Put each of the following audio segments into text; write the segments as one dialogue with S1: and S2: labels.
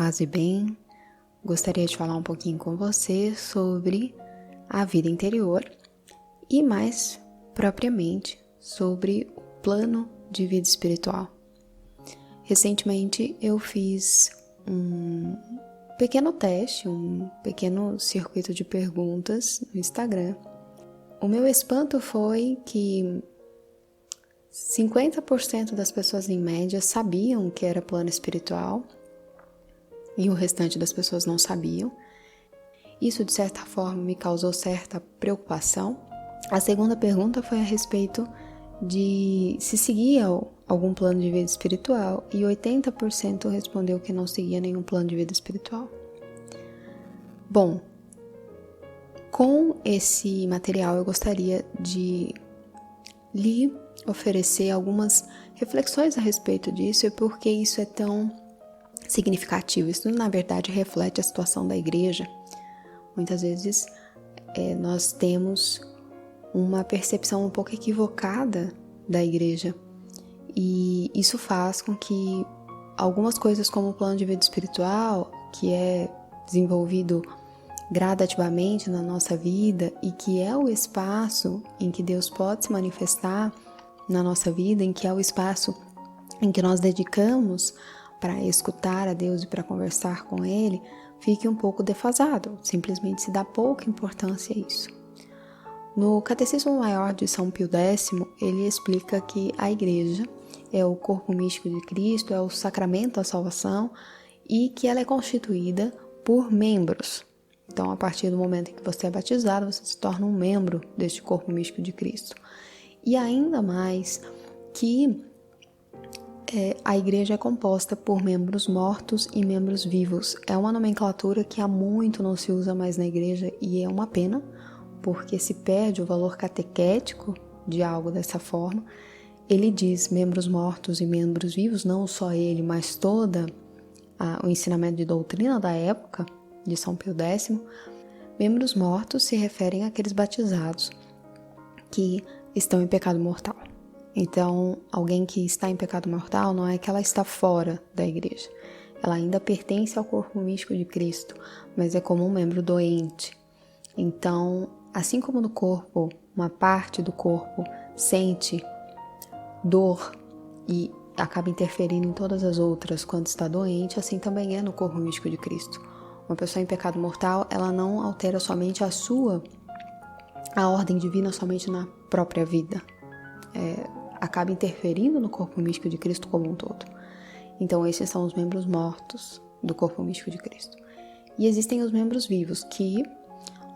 S1: Paz e bem, gostaria de falar um pouquinho com você sobre a vida interior e mais propriamente sobre o plano de vida espiritual. Recentemente eu fiz um pequeno teste, um pequeno circuito de perguntas no Instagram. O meu espanto foi que 50% das pessoas em média sabiam que era plano espiritual e o restante das pessoas não sabiam. Isso, de certa forma, me causou certa preocupação. A segunda pergunta foi a respeito de se seguia algum plano de vida espiritual e 80% respondeu que não seguia nenhum plano de vida espiritual. Bom, com esse material eu gostaria de lhe oferecer algumas reflexões a respeito disso e por que isso é tão significativo. Isso, na verdade, reflete a situação da igreja. Muitas vezes nós temos uma percepção um pouco equivocada da igreja e isso faz com que algumas coisas como o plano de vida espiritual, que é desenvolvido gradativamente na nossa vida e que é o espaço em que Deus pode se manifestar na nossa vida, em que é o espaço em que nós dedicamos para escutar a Deus e para conversar com Ele, fique um pouco defasado, simplesmente se dá pouca importância a isso. No Catecismo Maior de São Pio X, ele explica que a igreja é o corpo místico de Cristo, é o sacramento da salvação e que ela é constituída por membros. Então, a partir do momento em que você é batizado, você se torna um membro deste corpo místico de Cristo. E ainda mais que a igreja é composta por membros mortos e membros vivos. É uma nomenclatura que há muito não se usa mais na igreja e é uma pena, porque se perde o valor catequético de algo dessa forma. Ele diz membros mortos e membros vivos, não só ele, mas todo o ensinamento de doutrina da época de São Pio X. Membros mortos se referem àqueles batizados que estão em pecado mortal. Então, alguém que está em pecado mortal não é que ela está fora da igreja. Ela ainda pertence ao corpo místico de Cristo, mas é como um membro doente. Então, assim como no corpo, uma parte do corpo sente dor e acaba interferindo em todas as outras quando está doente, assim também é no corpo místico de Cristo. Uma pessoa em pecado mortal, ela não altera somente a ordem divina somente na própria vida. Acaba interferindo no corpo místico de Cristo como um todo. Então, esses são os membros mortos do corpo místico de Cristo. E existem os membros vivos, que,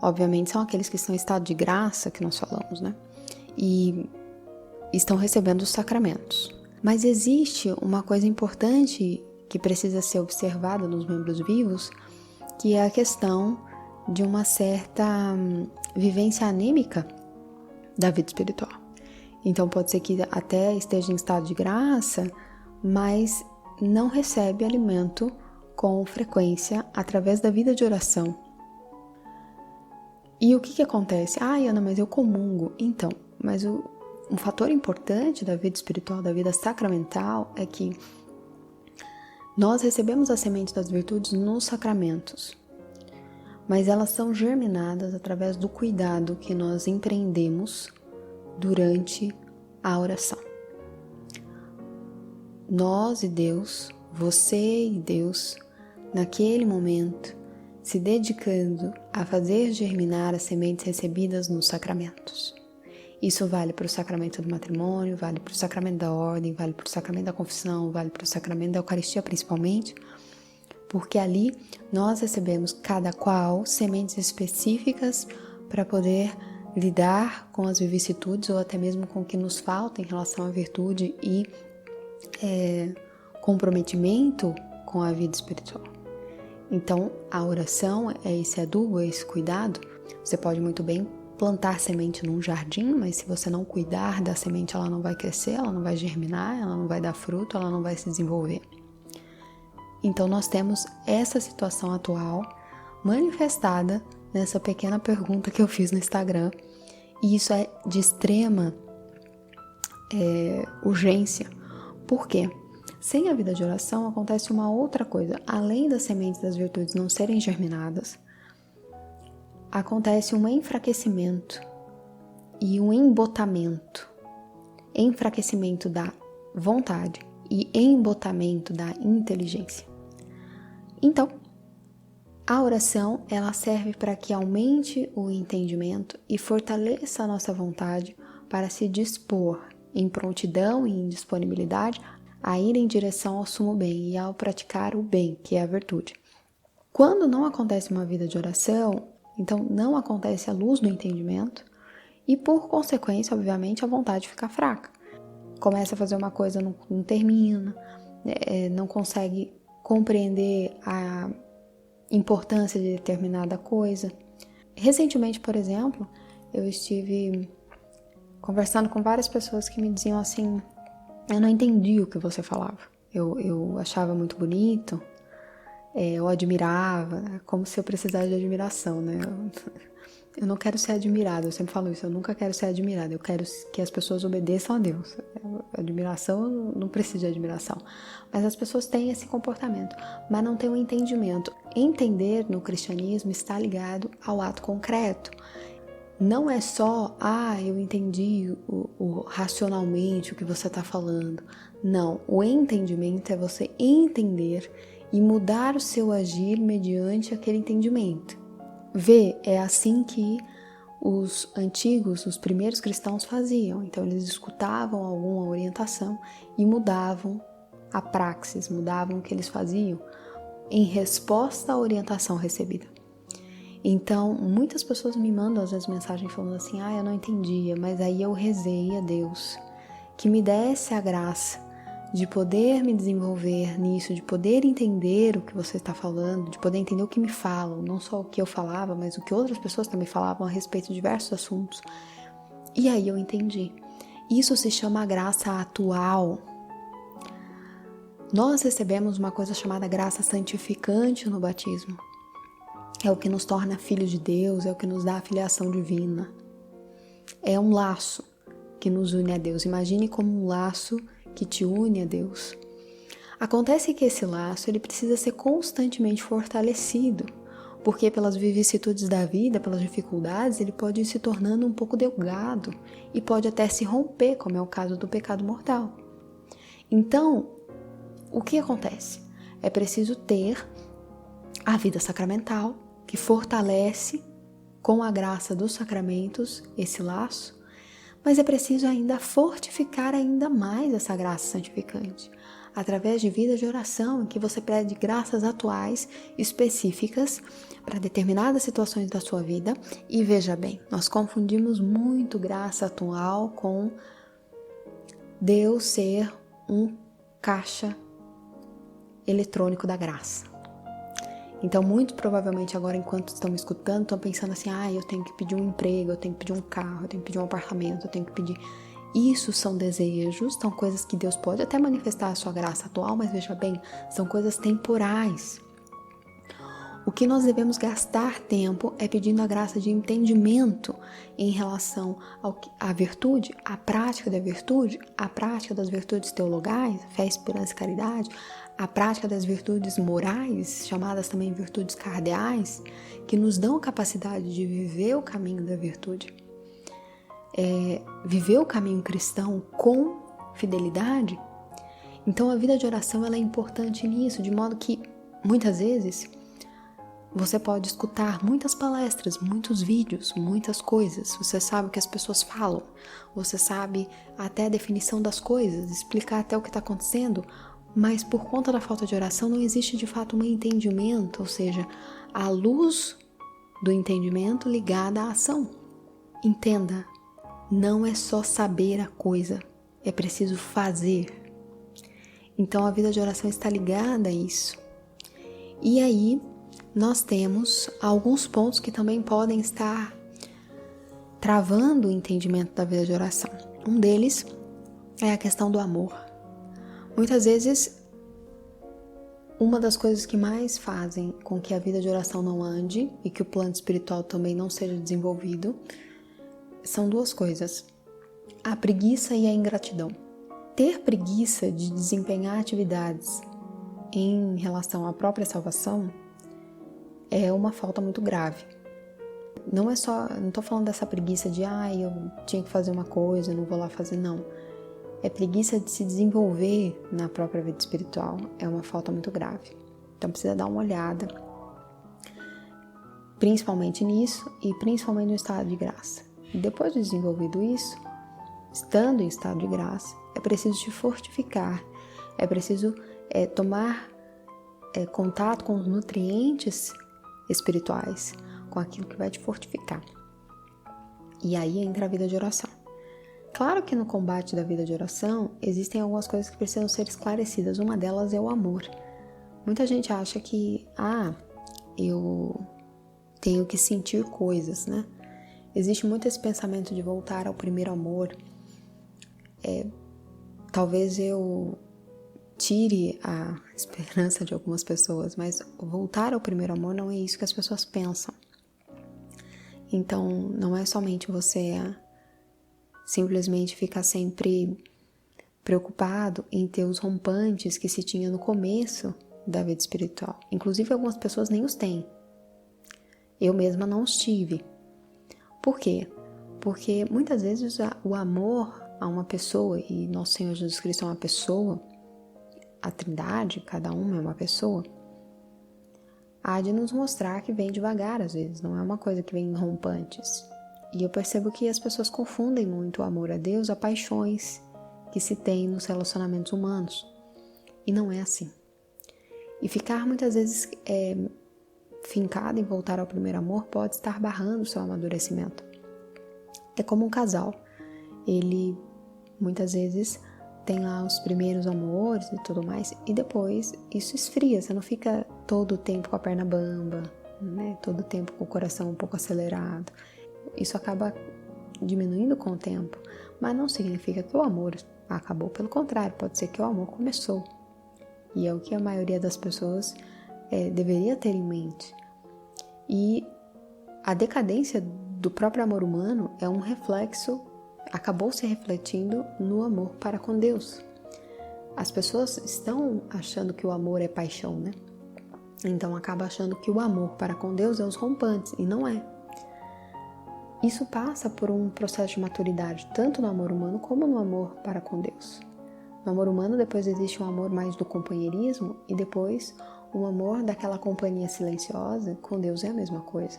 S1: obviamente, são aqueles que estão em estado de graça, que nós falamos, né? E estão recebendo os sacramentos. Mas existe uma coisa importante que precisa ser observada nos membros vivos, que é a questão de uma certa vivência anêmica da vida espiritual. Então pode ser que até esteja em estado de graça, mas não recebe alimento com frequência através da vida de oração. E o que acontece? Ana, mas eu comungo. Então, mas um fator importante da vida espiritual, da vida sacramental, é que nós recebemos a semente das virtudes nos sacramentos, mas elas são germinadas através do cuidado que nós empreendemos durante a oração. Nós e Deus, você e Deus, naquele momento, se dedicando a fazer germinar as sementes recebidas nos sacramentos. Isso vale para o sacramento do matrimônio, vale para o sacramento da ordem, vale para o sacramento da confissão, vale para o sacramento da Eucaristia principalmente, porque ali nós recebemos cada qual sementes específicas para poder lidar com as vicissitudes ou até mesmo com o que nos falta em relação à virtude e comprometimento com a vida espiritual. Então, a oração é esse adubo, é esse cuidado. Você pode muito bem plantar semente num jardim, mas se você não cuidar da semente, ela não vai crescer, ela não vai germinar, ela não vai dar fruto, ela não vai se desenvolver. Então, nós temos essa situação atual manifestada nessa pequena pergunta que eu fiz no Instagram. E isso é de extrema urgência. Por quê? Sem a vida de oração acontece uma outra coisa. Além das sementes das virtudes não serem germinadas, acontece um enfraquecimento e um embotamento. Enfraquecimento da vontade e embotamento da inteligência. Então, a oração, ela serve para que aumente o entendimento e fortaleça a nossa vontade para se dispor em prontidão e em disponibilidade a ir em direção ao sumo bem e ao praticar o bem, que é a virtude. Quando não acontece uma vida de oração, então não acontece a luz do entendimento e, por consequência, obviamente, a vontade fica fraca. Começa a fazer uma coisa, não termina, não consegue compreender a importância de determinada coisa. Recentemente, por exemplo, eu estive conversando com várias pessoas que me diziam assim: eu não entendi o que você falava. Eu achava muito bonito, eu admirava, como se eu precisasse de admiração, né? Eu não quero ser admirada, eu sempre falo isso, eu nunca quero ser admirada, eu quero que as pessoas obedeçam a Deus. Admiração, eu não preciso de admiração. Mas as pessoas têm esse comportamento, mas não têm um entendimento. Entender no cristianismo está ligado ao ato concreto. Não é só, eu entendi racionalmente o que você está falando. Não, o entendimento é você entender e mudar o seu agir mediante aquele entendimento. É assim que os antigos, os primeiros cristãos faziam. Então eles escutavam alguma orientação e mudavam a praxis, mudavam o que eles faziam em resposta à orientação recebida. Então, muitas pessoas me mandam às vezes mensagem falando assim: eu não entendia, mas aí eu rezei a Deus que me desse a graça de poder me desenvolver nisso, de poder entender o que você está falando, de poder entender o que me falam, não só o que eu falava, mas o que outras pessoas também falavam a respeito de diversos assuntos. E aí eu entendi. Isso se chama graça atual. Nós recebemos uma coisa chamada graça santificante no batismo. É o que nos torna filhos de Deus, é o que nos dá a filiação divina. É um laço que nos une a Deus. Imagine como um laço que te une a Deus. Acontece que esse laço ele precisa ser constantemente fortalecido, porque pelas vicissitudes da vida, pelas dificuldades, ele pode ir se tornando um pouco delgado e pode até se romper, como é o caso do pecado mortal. Então, o que acontece? É preciso ter a vida sacramental, que fortalece com a graça dos sacramentos esse laço, mas é preciso ainda fortificar ainda mais essa graça santificante, através de vida de oração, em que você pede graças atuais, específicas, para determinadas situações da sua vida. E veja bem, nós confundimos muito graça atual com Deus ser um caixa eletrônico da graça. Então, muito provavelmente agora, enquanto estão me escutando, estão pensando assim: eu tenho que pedir um emprego, eu tenho que pedir um carro, eu tenho que pedir um apartamento, eu tenho que pedir... Isso são desejos, são coisas que Deus pode até manifestar a sua graça atual, mas veja bem, são coisas temporais. O que nós devemos gastar tempo é pedindo a graça de entendimento em relação à virtude, à prática da virtude, à prática das virtudes teologais, fé, esperança e caridade, a prática das virtudes morais, chamadas também virtudes cardeais, que nos dão a capacidade de viver o caminho da virtude, viver o caminho cristão com fidelidade. Então a vida de oração ela é importante nisso, de modo que muitas vezes você pode escutar muitas palestras, muitos vídeos, muitas coisas. Você sabe o que as pessoas falam, você sabe até a definição das coisas, explicar até o que está acontecendo, mas por conta da falta de oração não existe de fato um entendimento, ou seja, a luz do entendimento ligada à ação. Entenda, não é só saber a coisa, é preciso fazer. Então a vida de oração está ligada a isso. E aí nós temos alguns pontos que também podem estar travando o entendimento da vida de oração. Um deles é a questão do amor. Muitas vezes, uma das coisas que mais fazem com que a vida de oração não ande e que o plano espiritual também não seja desenvolvido são duas coisas: a preguiça e a ingratidão. ter preguiça de desempenhar atividades em relação à própria salvação é uma falta muito grave. Não estou falando dessa preguiça de eu tinha que fazer uma coisa, não vou lá fazer, não. É preguiça de se desenvolver na própria vida espiritual, é uma falta muito grave. Então precisa dar uma olhada, principalmente nisso e principalmente no estado de graça. E depois de desenvolvido isso, estando em estado de graça, é preciso te fortificar, é preciso tomar contato com os nutrientes espirituais, com aquilo que vai te fortificar. E aí entra a vida de oração. Claro que no combate da vida de oração existem algumas coisas que precisam ser esclarecidas. Uma delas é o amor. Muita gente acha que, eu tenho que sentir coisas, né? Existe muito esse pensamento de voltar ao primeiro amor. Talvez eu tire a esperança de algumas pessoas, mas voltar ao primeiro amor não é isso que as pessoas pensam. Então, não é somente você simplesmente ficar sempre preocupado em ter os rompantes que se tinha no começo da vida espiritual. Inclusive, algumas pessoas nem os têm. Eu mesma não os tive. Por quê? Porque muitas vezes o amor a uma pessoa, e nosso Senhor Jesus Cristo é uma pessoa, a Trindade, cada uma é uma pessoa, há de nos mostrar que vem devagar às vezes, não é uma coisa que vem em rompantes. E eu percebo que as pessoas confundem muito o amor a Deus a paixões que se tem nos relacionamentos humanos. E não é assim. E ficar muitas vezes fincado em voltar ao primeiro amor pode estar barrando o seu amadurecimento. É como um casal. Ele muitas vezes tem lá os primeiros amores e tudo mais, e depois isso esfria, você não fica todo o tempo com a perna bamba, né? Todo o tempo com o coração um pouco acelerado. Isso acaba diminuindo com o tempo, mas não significa que o amor acabou, pelo contrário, pode ser que o amor começou. E é o que a maioria das pessoas deveria ter em mente. E a decadência do próprio amor humano é um reflexo, acabou se refletindo no amor para com Deus. As pessoas estão achando que o amor é paixão, né? Então acaba achando que o amor para com Deus é os rompantes, e não é. Isso passa por um processo de maturidade, tanto no amor humano como no amor para com Deus. No amor humano, depois existe um amor mais do companheirismo, e depois um amor daquela companhia silenciosa. Com Deus é a mesma coisa.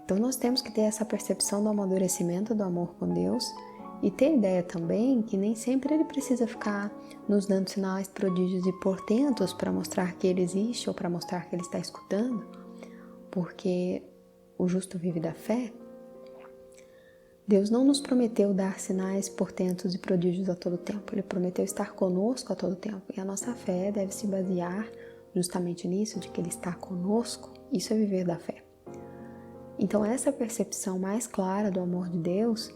S1: Então nós temos que ter essa percepção do amadurecimento do amor com Deus e ter ideia também que nem sempre Ele precisa ficar nos dando sinais, prodígios e portentos para mostrar que Ele existe ou para mostrar que Ele está escutando, porque o justo vive da fé. Deus não nos prometeu dar sinais, portentos e prodígios a todo tempo. Ele prometeu estar conosco a todo tempo. E a nossa fé deve se basear justamente nisso, de que Ele está conosco. Isso é viver da fé. Então essa percepção mais clara do amor de Deus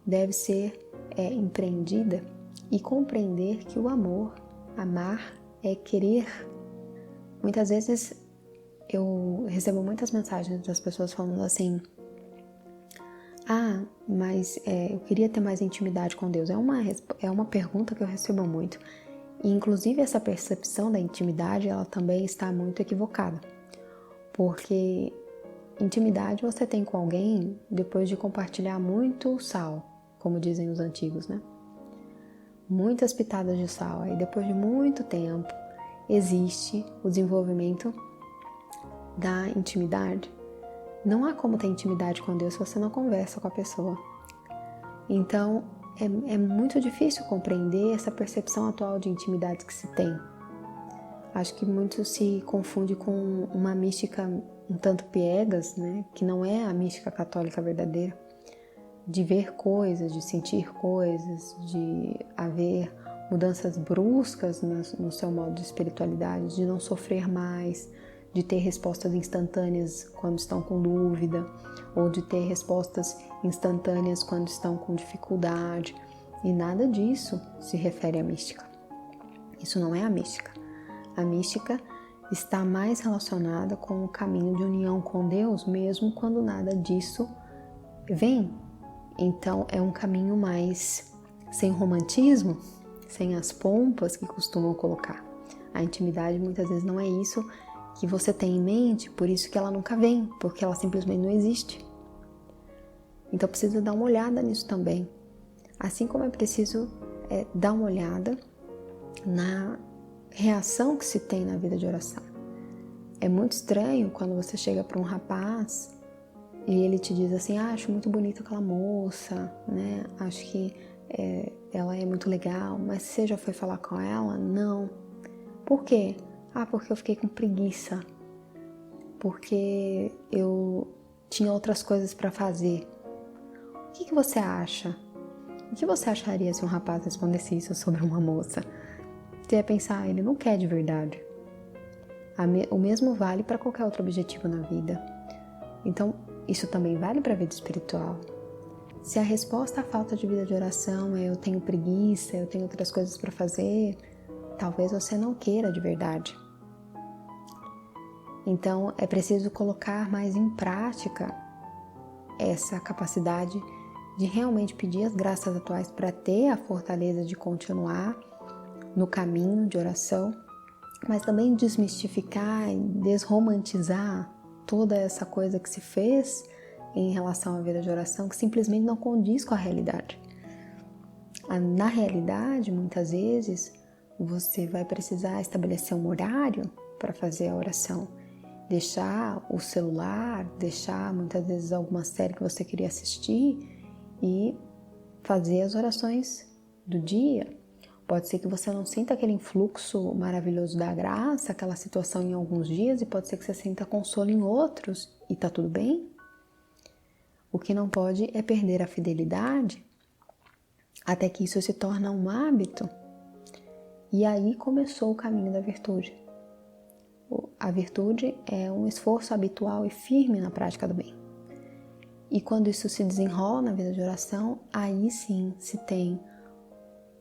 S1: deve ser empreendida e compreender que o amor, amar, é querer. Muitas vezes eu recebo muitas mensagens das pessoas falando assim: mas eu queria ter mais intimidade com Deus. É uma pergunta que eu recebo muito. E inclusive essa percepção da intimidade, ela também está muito equivocada. Porque intimidade você tem com alguém depois de compartilhar muito sal, como dizem os antigos, né? Muitas pitadas de sal. Aí depois de muito tempo existe o desenvolvimento da intimidade. Não há como ter intimidade com Deus se você não conversa com a pessoa. Então é muito difícil compreender essa percepção atual de intimidade que se tem. Acho que muito se confunde com uma mística um tanto piegas, né? Que não é a mística católica verdadeira, de ver coisas, de sentir coisas, de haver mudanças bruscas no seu modo de espiritualidade, de não sofrer mais, de ter respostas instantâneas quando estão com dúvida, ou de ter respostas instantâneas quando estão com dificuldade. E nada disso se refere à mística. Isso não é a mística. A mística está mais relacionada com o caminho de união com Deus, mesmo quando nada disso vem. Então é um caminho mais sem romantismo, sem as pompas que costumam colocar. A intimidade muitas vezes não é isso que você tem em mente, por isso que ela nunca vem, porque ela simplesmente não existe. Então precisa dar uma olhada nisso também. Assim como é preciso dar uma olhada na reação que se tem na vida de oração. É muito estranho quando você chega para um rapaz e ele te diz assim, acho muito bonita aquela moça, né? Acho que ela é muito legal, mas você já foi falar com ela? Não. Por quê? Porque eu fiquei com preguiça. Porque eu tinha outras coisas para fazer. O que você acha? O que você acharia se um rapaz respondesse isso sobre uma moça? Você ia pensar, ele não quer de verdade. O mesmo vale para qualquer outro objetivo na vida. Então, isso também vale para a vida espiritual. Se a resposta à falta de vida de oração é eu tenho preguiça, eu tenho outras coisas para fazer, talvez você não queira de verdade. Então, é preciso colocar mais em prática essa capacidade de realmente pedir as graças atuais para ter a fortaleza de continuar no caminho de oração, mas também desmistificar e desromantizar toda essa coisa que se fez em relação à vida de oração, que simplesmente não condiz com a realidade. Na realidade, muitas vezes, você vai precisar estabelecer um horário para fazer a oração, deixar o celular, deixar muitas vezes alguma série que você queria assistir e fazer as orações do dia. Pode ser que você não sinta aquele influxo maravilhoso da graça, aquela situação em alguns dias, e pode ser que você sinta consolo em outros, e tá tudo bem. O que não pode é perder a fidelidade, até que isso se torna um hábito, e aí começou o caminho da virtude. A virtude é um esforço habitual e firme na prática do bem. E quando isso se desenrola na vida de oração, aí sim se tem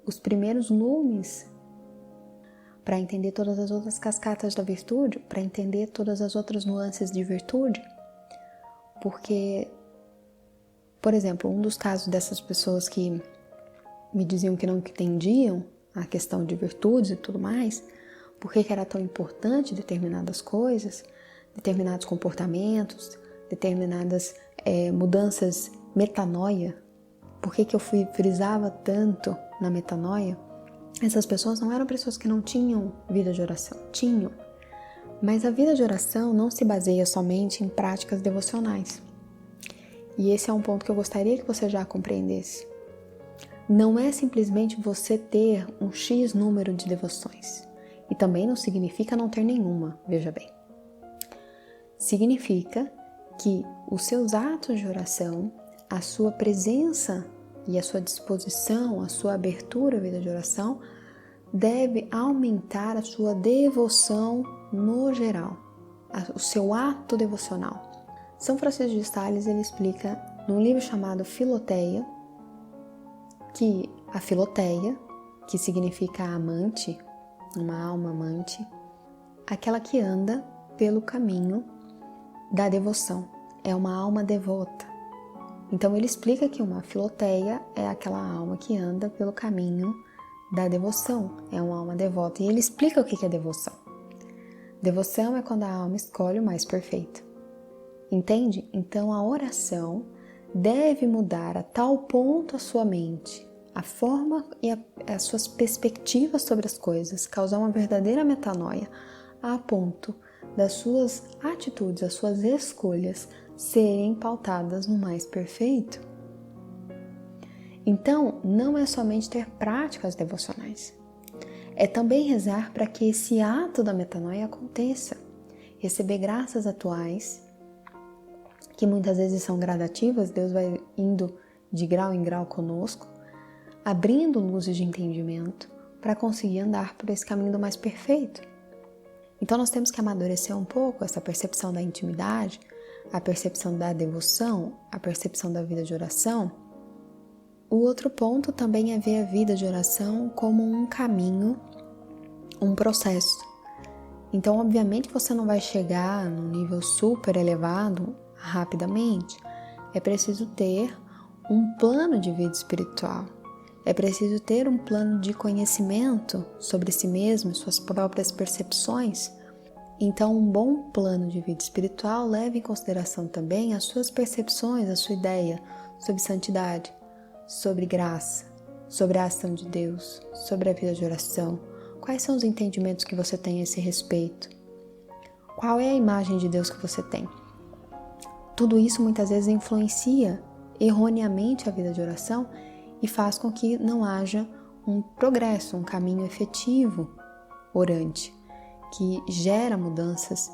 S1: os primeiros lumes para entender todas as outras cascatas da virtude, para entender todas as outras nuances de virtude. Porque, por exemplo, um dos casos dessas pessoas que me diziam que não entendiam a questão de virtudes e tudo mais, por que era tão importante determinadas coisas, determinados comportamentos, determinadas mudanças, metanoia. Por que eu frisava tanto na metanoia? Essas pessoas não eram pessoas que não tinham vida de oração, tinham. Mas a vida de oração não se baseia somente em práticas devocionais. E esse é um ponto que eu gostaria que você já compreendesse. Não é simplesmente você ter um X número de devoções. E também não significa não ter nenhuma, veja bem. Significa que os seus atos de oração, a sua presença e a sua disposição, a sua abertura à vida de oração, deve aumentar a sua devoção no geral, o seu ato devocional. São Francisco de Sales, ele explica num livro chamado Filoteia, que a Filoteia, que significa amante, uma alma amante, aquela que anda pelo caminho da devoção, é uma alma devota. Então ele explica que uma filoteia é aquela alma que anda pelo caminho da devoção, é uma alma devota. E ele explica o que é devoção. Devoção é quando a alma escolhe o mais perfeito. Entende? Então a oração deve mudar a tal ponto a sua mente, a forma e as suas perspectivas sobre as coisas, causar uma verdadeira metanoia, a ponto das suas atitudes, as suas escolhas serem pautadas no mais perfeito. Então, não é somente ter práticas devocionais, é também rezar para que esse ato da metanoia aconteça, receber graças atuais, que muitas vezes são gradativas, Deus vai indo de grau em grau conosco, abrindo luzes de entendimento para conseguir andar por esse caminho do mais perfeito. Então nós temos que amadurecer um pouco essa percepção da intimidade, a percepção da devoção, a percepção da vida de oração. O outro ponto também é ver a vida de oração como um caminho, um processo. Então, obviamente, você não vai chegar num nível super elevado rapidamente. É preciso ter um plano de vida espiritual. É preciso ter um plano de conhecimento sobre si mesmo e suas próprias percepções. Então, um bom plano de vida espiritual leva em consideração também as suas percepções, a sua ideia sobre santidade, sobre graça, sobre a ação de Deus, sobre a vida de oração. Quais são os entendimentos que você tem a esse respeito? Qual é a imagem de Deus que você tem? Tudo isso muitas vezes influencia erroneamente a vida de oração e faz com que não haja um progresso, um caminho efetivo orante, que gera mudanças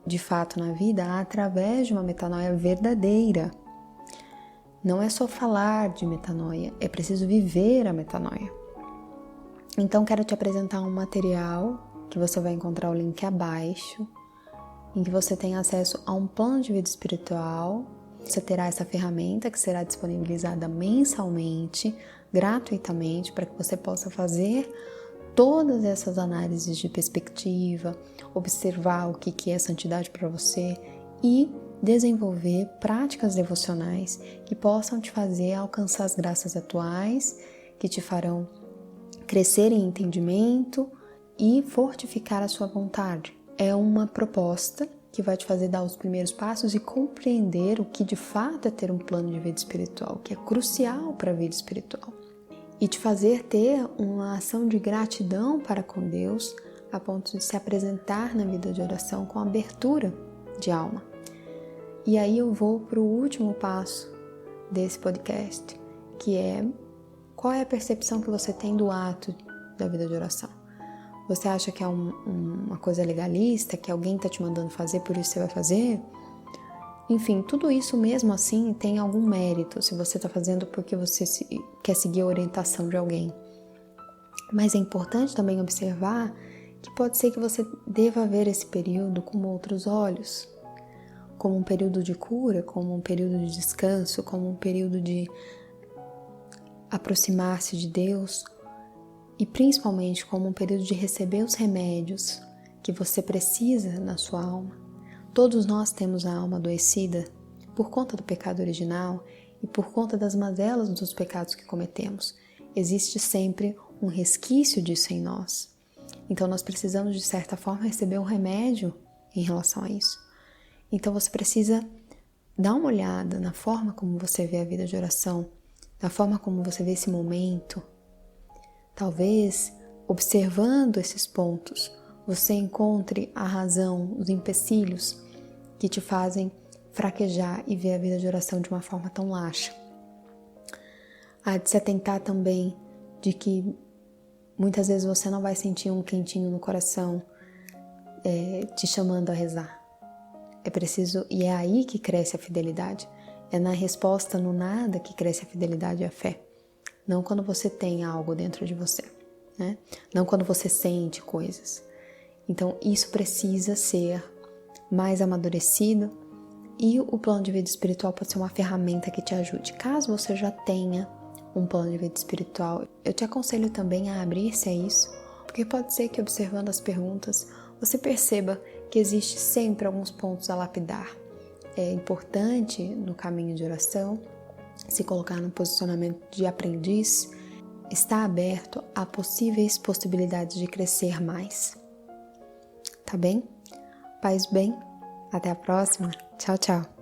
S1: de fato na vida através de uma metanoia verdadeira. Não é só falar de metanoia, é preciso viver a metanoia. Então quero te apresentar um material que você vai encontrar o link abaixo, em que você tem acesso a um plano de vida espiritual. Você terá essa ferramenta que será disponibilizada mensalmente, gratuitamente, para que você possa fazer todas essas análises de perspectiva, observar o que é santidade para você e desenvolver práticas devocionais que possam te fazer alcançar as graças atuais, que te farão crescer em entendimento e fortificar a sua vontade. É uma proposta que vai te fazer dar os primeiros passos e compreender o que de fato é ter um plano de vida espiritual, que é crucial para a vida espiritual. E te fazer ter uma ação de gratidão para com Deus, a ponto de se apresentar na vida de oração com abertura de alma. E aí eu vou para o último passo desse podcast, que é: qual é a percepção que você tem do ato da vida de oração? Você acha que é uma coisa legalista, que alguém está te mandando fazer, por isso você vai fazer? Enfim, tudo isso mesmo assim tem algum mérito, se você está fazendo porque você quer seguir a orientação de alguém. Mas é importante também observar que pode ser que você deva ver esse período com outros olhos, como um período de cura, como um período de descanso, como um período de aproximar-se de Deus, e principalmente como um período de receber os remédios que você precisa na sua alma. Todos nós temos a alma adoecida por conta do pecado original e por conta das mazelas dos pecados que cometemos. Existe sempre um resquício disso em nós. Então nós precisamos, de certa forma, receber um remédio em relação a isso. Então você precisa dar uma olhada na forma como você vê a vida de oração, na forma como você vê esse momento. Talvez, observando esses pontos, você encontre a razão, os empecilhos que te fazem fraquejar e ver a vida de oração de uma forma tão laxa. Há de se atentar também de que muitas vezes você não vai sentir um quentinho no coração te chamando a rezar. É preciso, e é aí que cresce a fidelidade. É na resposta no nada que cresce a fidelidade e a fé. Não quando você tem algo dentro de você, né? Não quando você sente coisas. Então isso precisa ser mais amadurecido, e o plano de vida espiritual pode ser uma ferramenta que te ajude. Caso você já tenha um plano de vida espiritual, eu te aconselho também a abrir-se a isso, porque pode ser que, observando as perguntas, você perceba que existe sempre alguns pontos a lapidar. É importante, no caminho de oração, se colocar no posicionamento de aprendiz, estar aberto a possíveis possibilidades de crescer mais. Tá bem? Paz bem, até a próxima. Tchau, tchau.